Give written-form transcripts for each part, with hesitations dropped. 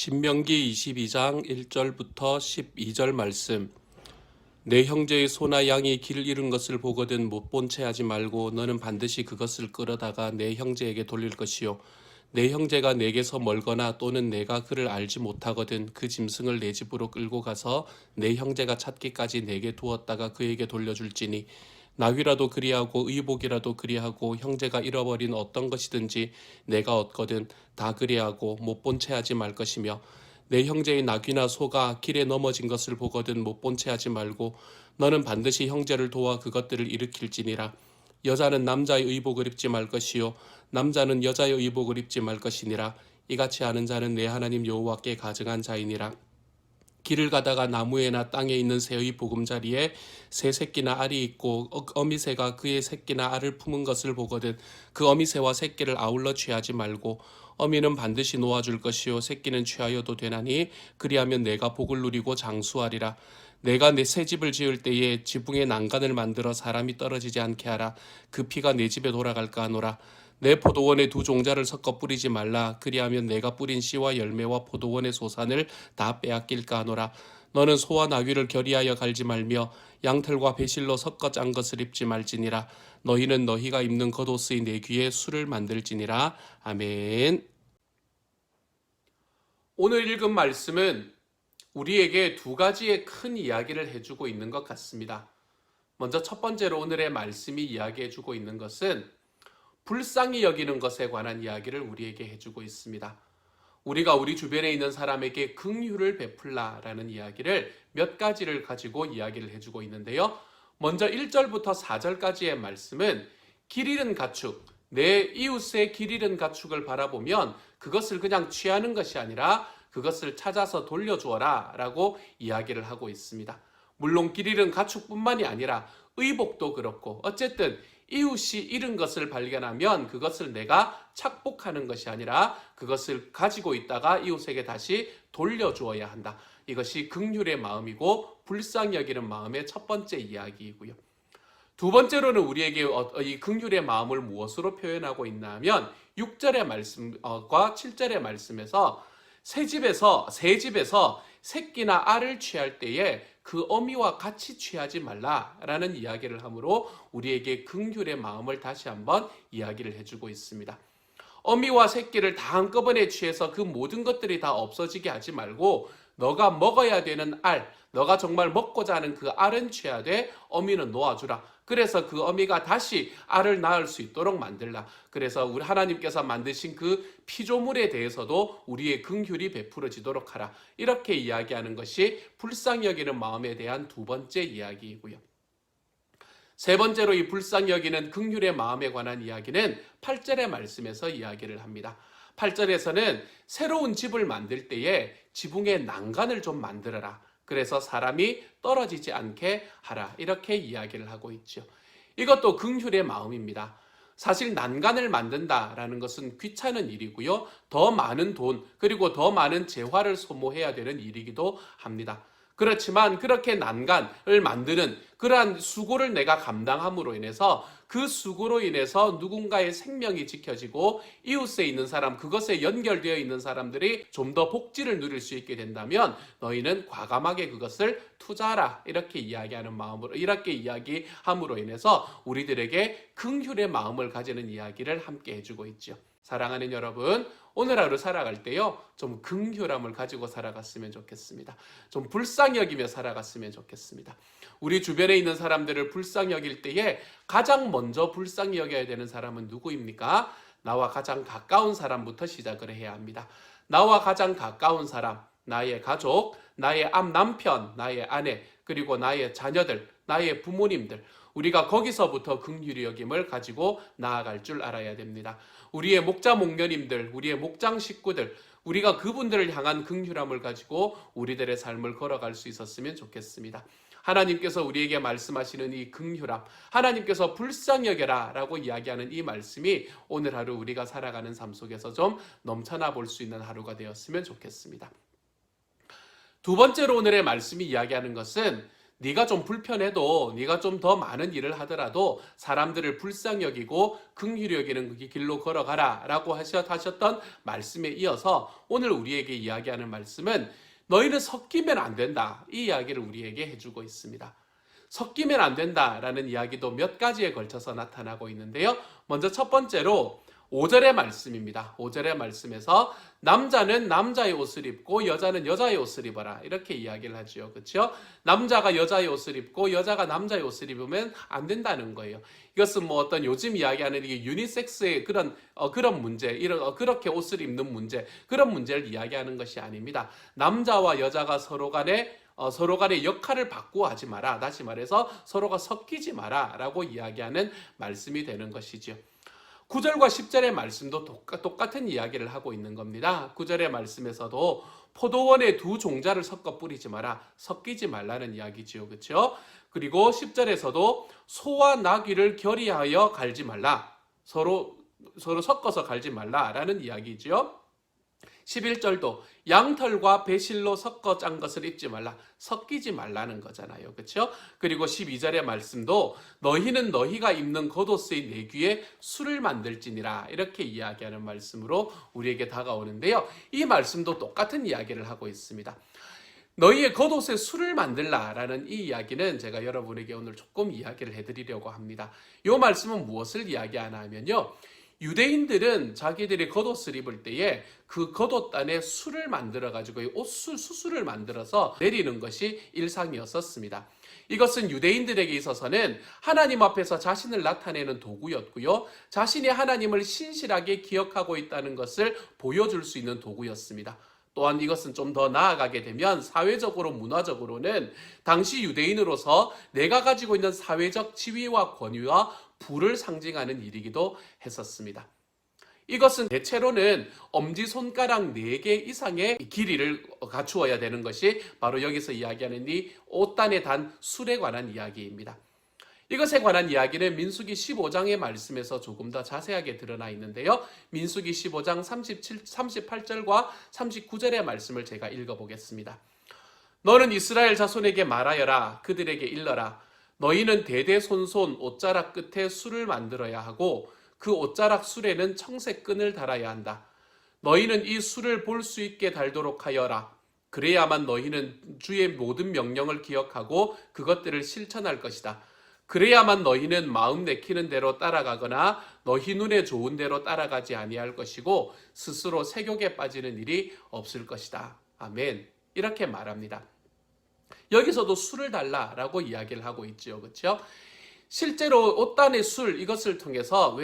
신명기 22장 1절부터 12절 말씀. 내 형제의 소나 양이 길 잃은 것을 보거든 못 본 채 하지 말고 너는 반드시 그것을 끌어다가 내 형제에게 돌릴 것이요. 내 형제가 내게서 멀거나 또는 내가 그를 알지 못하거든 그 짐승을 내 집으로 끌고 가서 내 형제가 찾기까지 내게 두었다가 그에게 돌려줄지니 나귀라도 그리하고 의복이라도 그리하고 형제가 잃어버린 어떤 것이든지 내가 얻거든 다 그리하고 못 본 채 하지 말 것이며 내 형제의 나귀나 소가 길에 넘어진 것을 보거든 못 본 채 하지 말고 너는 반드시 형제를 도와 그것들을 일으킬지니라. 여자는 남자의 의복을 입지 말 것이요 남자는 여자의 의복을 입지 말 것이니라. 이같이 하는 자는 내 하나님 여호와께 가증한 자이니라. 길을 가다가 나무에나 땅에 있는 새의 보금자리에 새 새끼나 알이 있고 어미새가 그의 새끼나 알을 품은 것을 보거든 그 어미새와 새끼를 아울러 취하지 말고 어미는 반드시 놓아줄 것이요 새끼는 취하여도 되나니 그리하면 내가 복을 누리고 장수하리라. 내가 내 새 집을 지을 때에 지붕에 난간을 만들어 사람이 떨어지지 않게 하라. 그 피가 내 집에 돌아갈까 하노라. 내 포도원에 두 종자를 섞어 뿌리지 말라. 그리하면 내가 뿌린 씨와 열매와 포도원의 소산을 다 빼앗길까 하노라. 너는 소와 나귀를 결의하여 갈지 말며 양털과 배실로 섞어 짠 것을 입지 말지니라. 너희는 너희가 입는 겉옷의 내 귀에 술을 만들지니라. 아멘. 오늘 읽은 말씀은 우리에게 두 가지의 큰 이야기를 해주고 있는 것 같습니다. 먼저 첫 번째로 오늘의 말씀이 이야기해주고 있는 것은 불쌍히 여기는 것에 관한 이야기를 우리에게 해주고 있습니다. 우리가 우리 주변에 있는 사람에게 긍휼을 베풀라라는 이야기를 몇 가지를 가지고 이야기를 해주고 있는데요. 먼저 1절부터 4절까지의 말씀은 길 잃은 가축, 내 이웃의 길 잃은 가축을 바라보면 그것을 그냥 취하는 것이 아니라 그것을 찾아서 돌려주어라 라고 이야기를 하고 있습니다. 물론 길 잃은 가축뿐만이 아니라 의복도 그렇고 어쨌든 이웃이 잃은 것을 발견하면 그것을 내가 착복하는 것이 아니라 그것을 가지고 있다가 이웃에게 다시 돌려주어야 한다. 이것이 긍휼의 마음이고 불쌍히 여기는 마음의 첫 번째 이야기이고요. 두 번째로는 우리에게 이 긍휼의 마음을 무엇으로 표현하고 있나 하면 6절의 말씀과 7절의 말씀에서 새 집에서 새끼나 알을 취할 때에 그 어미와 같이 취하지 말라라는 이야기를 하므로 우리에게 긍휼의 마음을 다시 한번 이야기를 해주고 있습니다. 어미와 새끼를 다 한꺼번에 취해서 그 모든 것들이 다 없어지게 하지 말고 너가 먹어야 되는 알, 너가 정말 먹고자 하는 그 알은 취하되 어미는 놓아주라. 그래서 그 어미가 다시 알을 낳을 수 있도록 만들라. 그래서 우리 하나님께서 만드신 그 피조물에 대해서도 우리의 긍휼이 베풀어지도록 하라. 이렇게 이야기하는 것이 불쌍히 여기는 마음에 대한 두 번째 이야기이고요. 세 번째로 이 불쌍히 여기는 긍휼의 마음에 관한 이야기는 8절의 말씀에서 이야기를 합니다. 8절에서는 새로운 집을 만들 때에 지붕에 난간을 좀 만들어라. 그래서 사람이 떨어지지 않게 하라. 이렇게 이야기를 하고 있죠. 이것도 긍휼의 마음입니다. 사실 난간을 만든다라는 것은 귀찮은 일이고요. 더 많은 돈 그리고 더 많은 재화를 소모해야 되는 일이기도 합니다. 그렇지만 그렇게 난간을 만드는 그러한 수고를 내가 감당함으로 인해서 그 수고로 인해서 누군가의 생명이 지켜지고 이웃에 있는 사람, 그것에 연결되어 있는 사람들이 좀 더 복지를 누릴 수 있게 된다면 너희는 과감하게 그것을 투자하라. 이렇게 이야기하는 마음으로, 이렇게 이야기함으로 인해서 우리들에게 긍휼의 마음을 가지는 이야기를 함께 해주고 있죠. 사랑하는 여러분, 오늘 하루 살아갈 때요, 좀 긍휼함을 가지고 살아갔으면 좋겠습니다. 좀 불쌍히 여기며 살아갔으면 좋겠습니다. 우리 주변에 있는 사람들을 불쌍히 여길 때에 가장 먼저 불쌍히 여겨야 되는 사람은 누구입니까? 나와 가장 가까운 사람부터 시작을 해야 합니다. 나와 가장 가까운 사람, 나의 가족, 나의 남편, 나의 아내, 그리고 나의 자녀들, 나의 부모님들, 우리가 거기서부터 긍휼히 여김을 가지고 나아갈 줄 알아야 됩니다. 우리의 목자 목녀님들, 우리의 목장 식구들, 우리가 그분들을 향한 긍휼함을 가지고 우리들의 삶을 걸어갈 수 있었으면 좋겠습니다. 하나님께서 우리에게 말씀하시는 이 긍휼함, 하나님께서 불쌍히 여겨라 라고 이야기하는 이 말씀이 오늘 하루 우리가 살아가는 삶 속에서 좀 넘쳐나 볼 수 있는 하루가 되었으면 좋겠습니다. 두 번째로 오늘의 말씀이 이야기하는 것은 네가 좀 불편해도 네가 좀 더 많은 일을 하더라도 사람들을 불쌍히 여기고 긍휼히 여기는 그 길로 걸어가라 라고 하셨던 말씀에 이어서 오늘 우리에게 이야기하는 말씀은 너희는 섞이면 안 된다. 이 이야기를 우리에게 해주고 있습니다. 섞이면 안 된다라는 이야기도 몇 가지에 걸쳐서 나타나고 있는데요. 먼저 첫 번째로 5절의 말씀입니다. 5절의 말씀에서 남자는 남자의 옷을 입고 여자는 여자의 옷을 입어라. 이렇게 이야기를 하죠. 그렇죠? 남자가 여자의 옷을 입고 여자가 남자의 옷을 입으면 안 된다는 거예요. 이것은 뭐 어떤 요즘 이야기하는 이게 유니섹스의 그런 문제, 그렇게 옷을 입는 문제, 그런 문제를 이야기하는 것이 아닙니다. 남자와 여자가 서로 간의 역할을 바꾸어 하지 마라. 다시 말해서 서로가 섞이지 마라 라고 이야기하는 말씀이 되는 것이죠. 9절과 10절의 말씀도 똑같은 이야기를 하고 있는 겁니다. 9절의 말씀에서도 포도원에 두 종자를 섞어 뿌리지 마라. 섞이지 말라는 이야기지요. 그렇죠? 그리고 10절에서도 소와 나귀를 결의하여 갈지 말라. 서로 섞어서 갈지 말라라는 이야기지요. 11절도 양털과 배실로 섞어 짠 것을 입지 말라. 섞이지 말라는 거잖아요. 그렇죠? 그리고 12절의 말씀도 너희는 너희가 입는 겉옷의 내귀에 술을 만들지니라. 이렇게 이야기하는 말씀으로 우리에게 다가오는데요. 이 말씀도 똑같은 이야기를 하고 있습니다. 너희의 겉옷에 술을 만들라라는 이 이야기는 제가 여러분에게 오늘 조금 이야기를 해드리려고 합니다. 이 말씀은 무엇을 이야기하나 하면요. 유대인들은 자기들이 겉옷을 입을 때에 그 겉옷단에 술을 만들어가지고 수술을 만들어서 내리는 것이 일상이었었습니다. 이것은 유대인들에게 있어서는 하나님 앞에서 자신을 나타내는 도구였고요. 자신이 하나님을 신실하게 기억하고 있다는 것을 보여줄 수 있는 도구였습니다. 또한 이것은 좀 더 나아가게 되면 사회적으로 문화적으로는 당시 유대인으로서 내가 가지고 있는 사회적 지위와 권위와 부를 상징하는 일이기도 했었습니다. 이것은 대체로는 엄지손가락 4개 이상의 길이를 갖추어야 되는 것이 바로 여기서 이야기하는 이 옷단에 단 술에 관한 이야기입니다. 이것에 관한 이야기는 민수기 15장의 말씀에서 조금 더 자세하게 드러나 있는데요. 민수기 15장 38절과 39절의 말씀을 제가 읽어보겠습니다. 너는 이스라엘 자손에게 말하여라. 그들에게 일러라. 너희는 대대손손 옷자락 끝에 술을 만들어야 하고 그 옷자락 술에는 청색 끈을 달아야 한다. 너희는 이 술을 볼 수 있게 달도록 하여라. 그래야만 너희는 주의 모든 명령을 기억하고 그것들을 실천할 것이다. 그래야만 너희는 마음 내키는 대로 따라가거나 너희 눈에 좋은 대로 따라가지 아니할 것이고 스스로 세욕에 빠지는 일이 없을 것이다. 아멘. 이렇게 말합니다. 여기서도 술을 달라라고 이야기를 하고 있죠. 그렇죠? 실제로 옷단의 술 이것을 통해서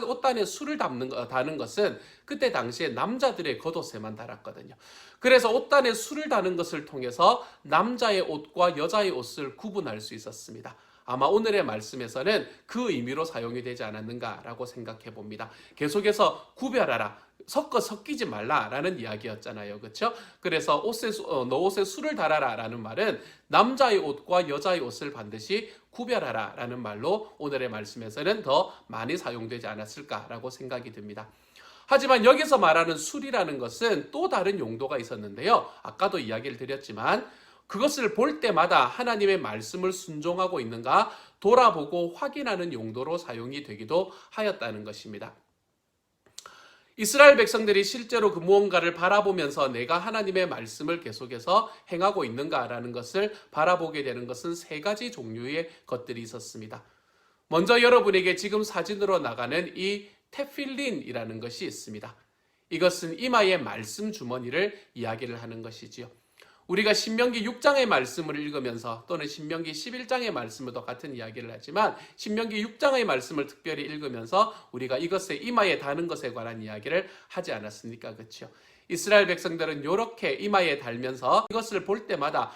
옷단에 술을 다는 것은 그때 당시에 남자들의 겉옷에만 달았거든요. 그래서 옷단에 술을 다는 것을 통해서 남자의 옷과 여자의 옷을 구분할 수 있었습니다. 아마 오늘의 말씀에서는 그 의미로 사용이 되지 않았는가라고 생각해 봅니다. 계속해서 구별하라. 섞이지 말라라는 이야기였잖아요. 그렇죠? 그래서 너 옷에 술을 달아라라는 말은 남자의 옷과 여자의 옷을 반드시 구별하라라는 말로 오늘의 말씀에서는 더 많이 사용되지 않았을까라고 생각이 듭니다. 하지만 여기서 말하는 술이라는 것은 또 다른 용도가 있었는데요. 아까도 이야기를 드렸지만 그것을 볼 때마다 하나님의 말씀을 순종하고 있는가 돌아보고 확인하는 용도로 사용이 되기도 하였다는 것입니다. 이스라엘 백성들이 실제로 그 무언가를 바라보면서 내가 하나님의 말씀을 계속해서 행하고 있는가라는 것을 바라보게 되는 것은 3가지 종류의 것들이 있었습니다. 먼저 여러분에게 지금 사진으로 나가는 이 테필린이라는 것이 있습니다. 이것은 이마의 말씀 주머니를 이야기를 하는 것이지요. 우리가 신명기 6장의 말씀을 읽으면서 또는 신명기 11장의 말씀도 같은 이야기를 하지만 신명기 6장의 말씀을 특별히 읽으면서 우리가 이것에 이마에 다는 것에 관한 이야기를 하지 않았습니까? 그렇죠? 이스라엘 백성들은 이렇게 이마에 달면서 이것을 볼 때마다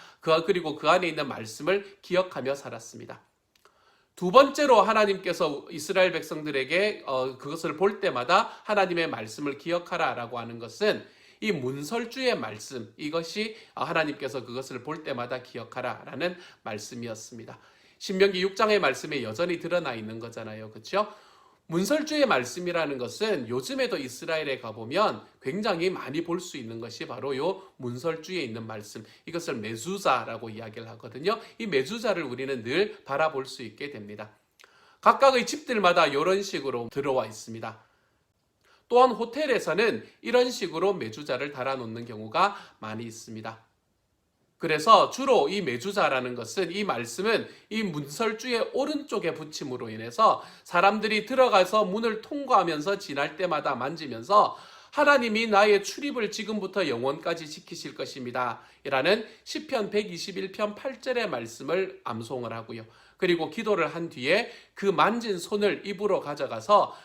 그리고 그 안에 있는 말씀을 기억하며 살았습니다. 두 번째로 하나님께서 이스라엘 백성들에게 그것을 볼 때마다 하나님의 말씀을 기억하라라고 하는 것은 이 문설주의 말씀, 이것이 하나님께서 그것을 볼 때마다 기억하라라는 말씀이었습니다. 신명기 6장의 말씀에 여전히 드러나 있는 거잖아요. 그렇죠? 문설주의 말씀이라는 것은 요즘에도 이스라엘에 가보면 굉장히 많이 볼 수 있는 것이 바로 요 문설주에 있는 말씀, 이것을 메수자라고 이야기를 하거든요. 이 메수자를 우리는 늘 바라볼 수 있게 됩니다. 각각의 집들마다 이런 식으로 들어와 있습니다. 또한 호텔에서는 이런 식으로 메주자를 달아놓는 경우가 많이 있습니다. 그래서 주로 이 메주자라는 것은, 이 말씀은 이 문설주의 오른쪽에 붙임으로 인해서 사람들이 들어가서 문을 통과하면서 지날 때마다 만지면서 하나님이 나의 출입을 지금부터 영원까지 지키실 것입니다 라는 시편 121편 8절의 말씀을 암송을 하고요. 그리고 기도를 한 뒤에 그 만진 손을 입으로 가져가서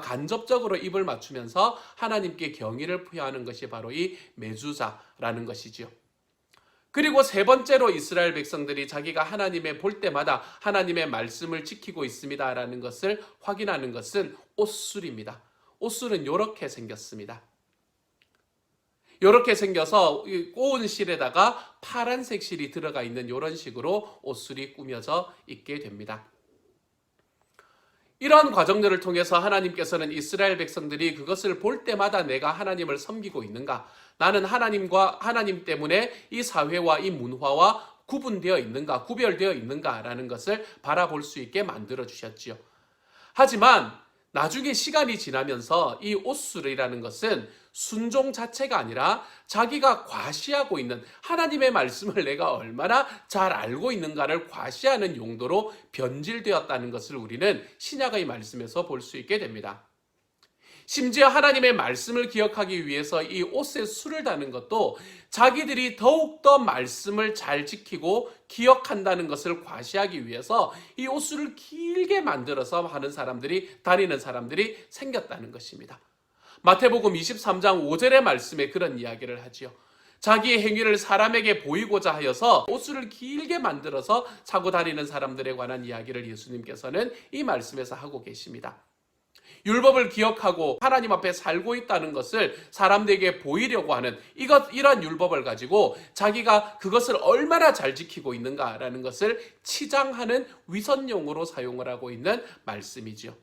간접적으로 입을 맞추면서 하나님께 경의를 표하는 것이 바로 이 메주자라는 것이지요. 그리고 세 번째로 이스라엘 백성들이 자기가 하나님의 볼 때마다 하나님의 말씀을 지키고 있습니다라는 것을 확인하는 것은 옷술입니다. 옷술은 이렇게 생겼습니다. 이렇게 생겨서 꼬운 실에다가 파란색 실이 들어가 있는 이런 식으로 옷술이 꾸며져 있게 됩니다. 이러한 과정들을 통해서 하나님께서는 이스라엘 백성들이 그것을 볼 때마다 내가 하나님을 섬기고 있는가, 나는 하나님 때문에 이 사회와 이 문화와 구분되어 있는가, 구별되어 있는가라는 것을 바라볼 수 있게 만들어 주셨지요. 하지만 나중에 시간이 지나면서 이 옷술이라는 것은 순종 자체가 아니라 자기가 과시하고 있는 하나님의 말씀을 내가 얼마나 잘 알고 있는가를 과시하는 용도로 변질되었다는 것을 우리는 신약의 말씀에서 볼 수 있게 됩니다. 심지어 하나님의 말씀을 기억하기 위해서 이 옷에 술을 다는 것도 자기들이 더욱더 말씀을 잘 지키고 기억한다는 것을 과시하기 위해서 이 옷술을 길게 만들어서 다니는 사람들이 생겼다는 것입니다. 마태복음 23장 5절의 말씀에 그런 이야기를 하지요. 자기의 행위를 사람에게 보이고자 하여서 옷술을 길게 만들어서 차고 다니는 사람들에 관한 이야기를 예수님께서는 이 말씀에서 하고 계십니다. 율법을 기억하고 하나님 앞에 살고 있다는 것을 사람들에게 보이려고 하는 이런 율법을 가지고 자기가 그것을 얼마나 잘 지키고 있는가라는 것을 치장하는 위선용으로 사용을 하고 있는 말씀이지요.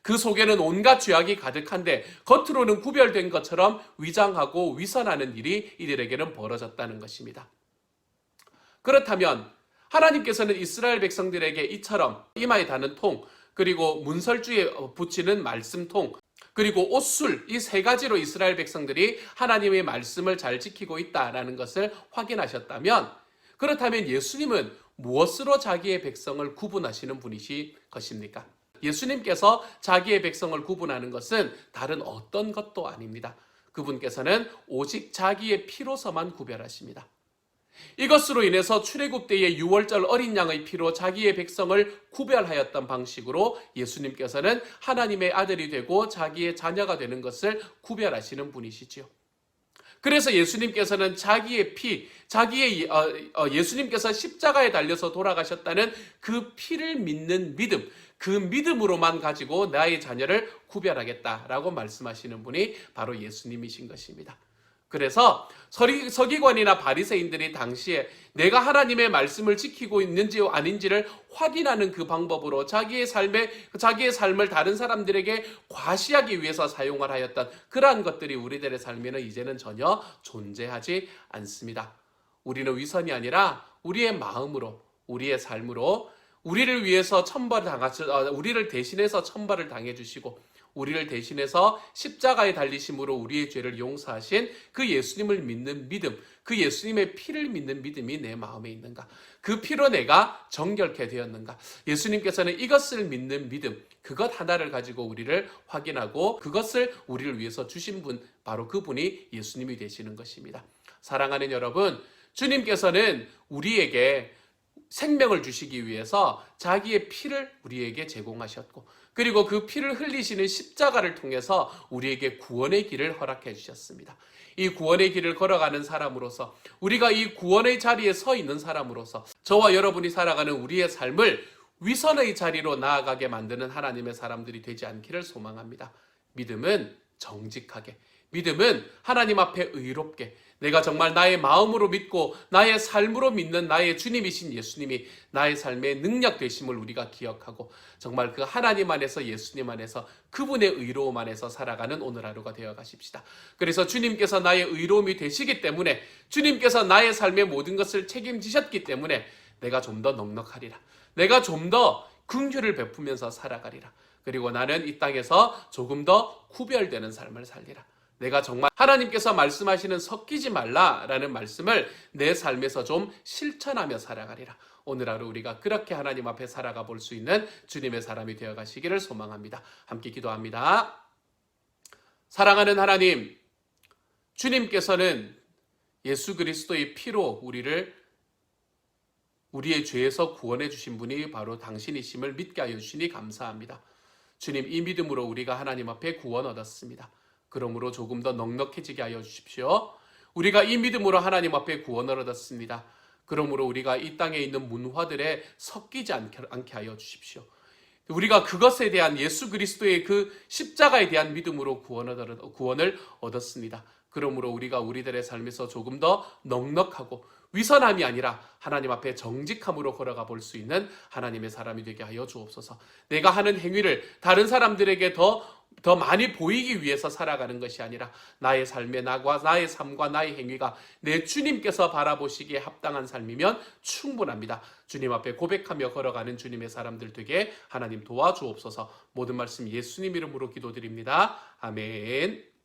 그 속에는 온갖 죄악이 가득한데 겉으로는 구별된 것처럼 위장하고 위선하는 일이 이들에게는 벌어졌다는 것입니다. 그렇다면 하나님께서는 이스라엘 백성들에게 이처럼 이마에 다는 통, 그리고 문설주에 붙이는 말씀통, 그리고 옷술, 이 세 가지로 이스라엘 백성들이 하나님의 말씀을 잘 지키고 있다는 것을 확인하셨다면, 그렇다면 예수님은 무엇으로 자기의 백성을 구분하시는 분이신 것입니까? 예수님께서 자기의 백성을 구분하는 것은 다른 어떤 것도 아닙니다. 그분께서는 오직 자기의 피로서만 구별하십니다. 이것으로 인해서 출애굽 때의 유월절 어린 양의 피로 자기의 백성을 구별하였던 방식으로 예수님께서는 하나님의 아들이 되고 자기의 자녀가 되는 것을 구별하시는 분이시지요. 그래서 예수님께서는 자기의 피, 예수님께서 십자가에 달려서 돌아가셨다는 그 피를 믿는 믿음, 그 믿음으로만 가지고 나의 자녀를 구별하겠다라고 말씀하시는 분이 바로 예수님이신 것입니다. 그래서 서기관이나 바리새인들이 당시에 내가 하나님의 말씀을 지키고 있는지 아닌지를 확인하는 그 방법으로 자기의 삶을 다른 사람들에게 과시하기 위해서 사용을 하였던 그러한 것들이 우리들의 삶에는 이제는 전혀 존재하지 않습니다. 우리는 위선이 아니라 우리의 마음으로, 우리의 삶으로 우리를 대신해서 천벌을 당해 주시고 우리를 대신해서 십자가에 달리심으로 우리의 죄를 용서하신 그 예수님을 믿는 믿음, 그 예수님의 피를 믿는 믿음이 내 마음에 있는가? 그 피로 내가 정결케 되었는가? 예수님께서는 이것을 믿는 믿음, 그것 하나를 가지고 우리를 확인하고 그것을 우리를 위해서 주신 분, 바로 그분이 예수님이 되시는 것입니다. 사랑하는 여러분, 주님께서는 우리에게 생명을 주시기 위해서 자기의 피를 우리에게 제공하셨고, 그리고 그 피를 흘리시는 십자가를 통해서 우리에게 구원의 길을 허락해 주셨습니다. 이 구원의 길을 걸어가는 사람으로서, 우리가 이 구원의 자리에 서 있는 사람으로서 저와 여러분이 살아가는 우리의 삶을 위선의 자리로 나아가게 만드는 하나님의 사람들이 되지 않기를 소망합니다. 믿음은 정직하게, 믿음은 하나님 앞에 의롭게 내가 정말 나의 마음으로 믿고 나의 삶으로 믿는 나의 주님이신 예수님이 나의 삶의 능력 되심을 우리가 기억하고 정말 그 하나님 안에서 예수님 안에서 그분의 의로움 안에서 살아가는 오늘 하루가 되어 가십시다. 그래서 주님께서 나의 의로움이 되시기 때문에 주님께서 나의 삶의 모든 것을 책임지셨기 때문에 내가 좀 더 넉넉하리라. 내가 좀 더 긍휼을 베푸면서 살아가리라. 그리고 나는 이 땅에서 조금 더 구별되는 삶을 살리라. 내가 정말 하나님께서 말씀하시는 섞이지 말라라는 말씀을 내 삶에서 좀 실천하며 살아가리라. 오늘 하루 우리가 그렇게 하나님 앞에 살아가 볼 수 있는 주님의 사람이 되어 가시기를 소망합니다. 함께 기도합니다. 사랑하는 하나님, 주님께서는 예수 그리스도의 피로 우리의 죄에서 구원해 주신 분이 바로 당신이심을 믿게 하여 주시니 감사합니다. 주님, 이 믿음으로 우리가 하나님 앞에 구원 얻었습니다. 그러므로 조금 더 넉넉해지게 하여 주십시오. 우리가 이 믿음으로 하나님 앞에 구원을 얻었습니다. 그러므로 우리가 이 땅에 있는 문화들에 섞이지 않게 하여 주십시오. 우리가 그것에 대한 예수 그리스도의 그 십자가에 대한 믿음으로 구원을 얻었습니다. 그러므로 우리가 우리들의 삶에서 조금 더 넉넉하고 위선함이 아니라 하나님 앞에 정직함으로 걸어가 볼 수 있는 하나님의 사람이 되게 하여 주옵소서. 내가 하는 행위를 다른 사람들에게 더 많이 보이기 위해서 살아가는 것이 아니라 나의 삶의 나의 삶과 나의 행위가 내 주님께서 바라보시기에 합당한 삶이면 충분합니다. 주님 앞에 고백하며 걸어가는 주님의 사람들 되게 하나님 도와주옵소서. 모든 말씀 예수님 이름으로 기도드립니다. 아멘.